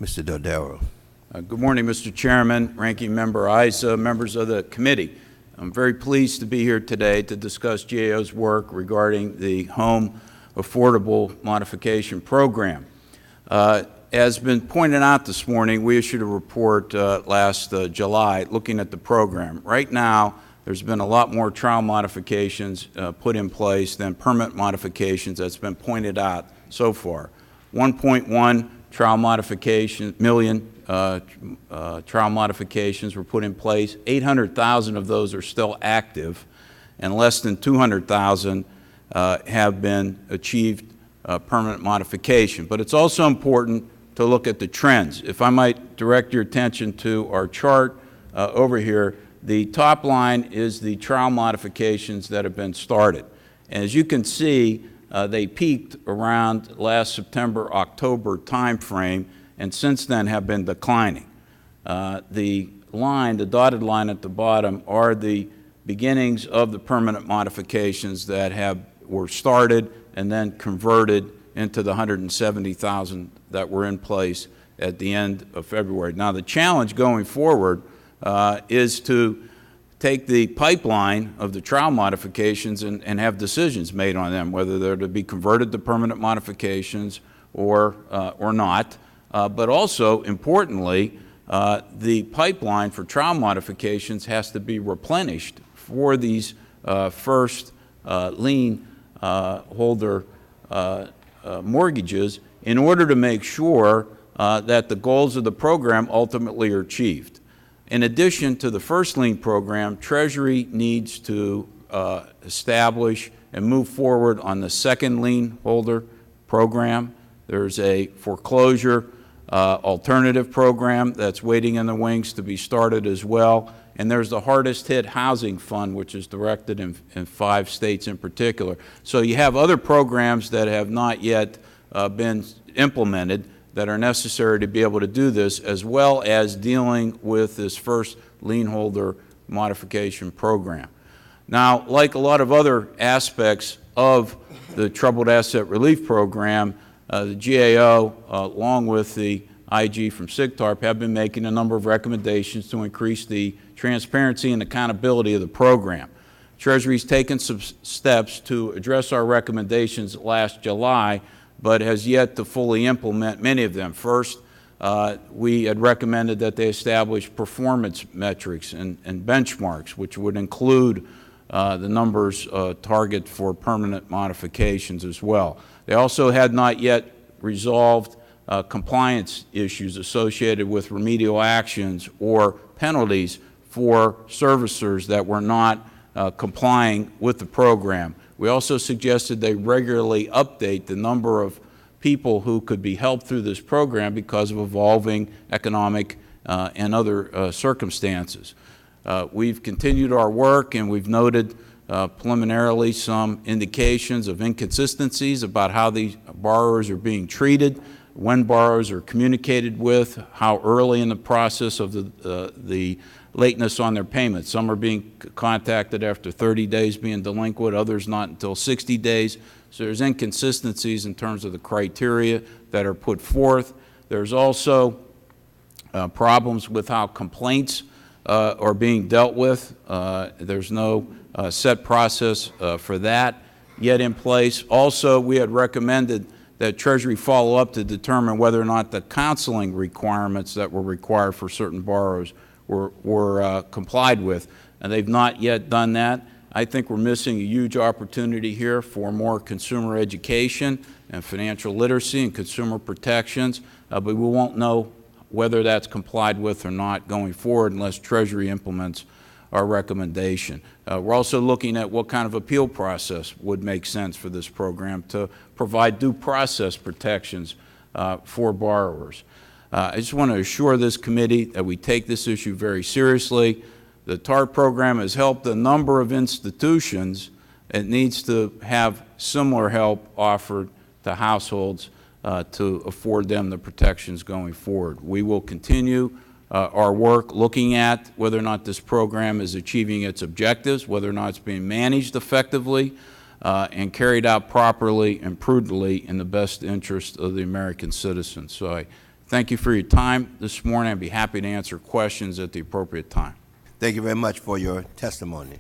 Mr. Dodaro. Good morning, Mr. Chairman, Ranking Member Issa, members of the committee. I'm very pleased to be here today to discuss GAO's work regarding the Home Affordable Modification Program. As been pointed out this morning, we issued a report last July looking at the program. Right now, there's been a lot more trial modifications put in place than permanent modifications that's been pointed out so far. 1.1 million trial modifications were put in place. 800,000 of those are still active, and less than 200,000 have been achieved permanent modification. But it's also important to look at the trends. If I might direct your attention to our chart over here, the top line is the trial modifications that have been started. And as you can see, they peaked around last September, October timeframe, and since then have been declining. The dotted line at the bottom, are the beginnings of the permanent modifications that were started and then converted into the 170,000 that were in place at the end of February. Now, the challenge going forward is to take the pipeline of the trial modifications and have decisions made on them, whether they're to be converted to permanent modifications or not. But also, importantly, the pipeline for trial modifications has to be replenished for these first lien holder mortgages in order to make sure that the goals of the program ultimately are achieved. In addition to the first lien program, Treasury needs to establish and move forward on the second lien holder program. There's a foreclosure alternative program that's waiting in the wings to be started as well. And there's the hardest hit housing fund, which is directed in 5 states in particular. So you have other programs that have not yet been implemented that are necessary to be able to do this, as well as dealing with this first lien holder modification program. Now, like a lot of other aspects of the Troubled Asset Relief Program, the GAO, along with the IG from TARP, have been making a number of recommendations to increase the transparency and accountability of the program. Treasury's taken some steps to address our recommendations last July, but has yet to fully implement many of them. First, we had recommended that they establish performance metrics and benchmarks, which would include the numbers target for permanent modifications as well. They also had not yet resolved compliance issues associated with remedial actions or penalties for servicers that were not complying with the program. We also suggested they regularly update the number of people who could be helped through this program because of evolving economic and other circumstances. We've continued our work, and we've noted preliminarily some indications of inconsistencies about how these borrowers are being treated, when borrowers are communicated with, how early in the process of the lateness on their payments. Some are being contacted after 30 days being delinquent, others not until 60 days. So there's inconsistencies in terms of the criteria that are put forth. There's also problems with how complaints are being dealt with. There's no set process for that yet in place. Also, we had recommended that Treasury follow up to determine whether or not the counseling requirements that were required for certain borrowers were complied with, and they've not yet done that. I think we're missing a huge opportunity here for more consumer education and financial literacy and consumer protections, but we won't know whether that's complied with or not going forward unless Treasury implements our recommendation. We're also looking at what kind of appeal process would make sense for this program to provide due process protections for borrowers. I just want to assure this committee that we take this issue very seriously. The TARP program has helped a number of institutions. It needs to have similar help offered to households to afford them the protections going forward. We will continue our work looking at whether or not this program is achieving its objectives, whether or not it's being managed effectively and carried out properly and prudently in the best interest of the American citizens. So I Thank you for your time this morning. I'd be happy to answer questions at the appropriate time. Thank you very much for your testimony.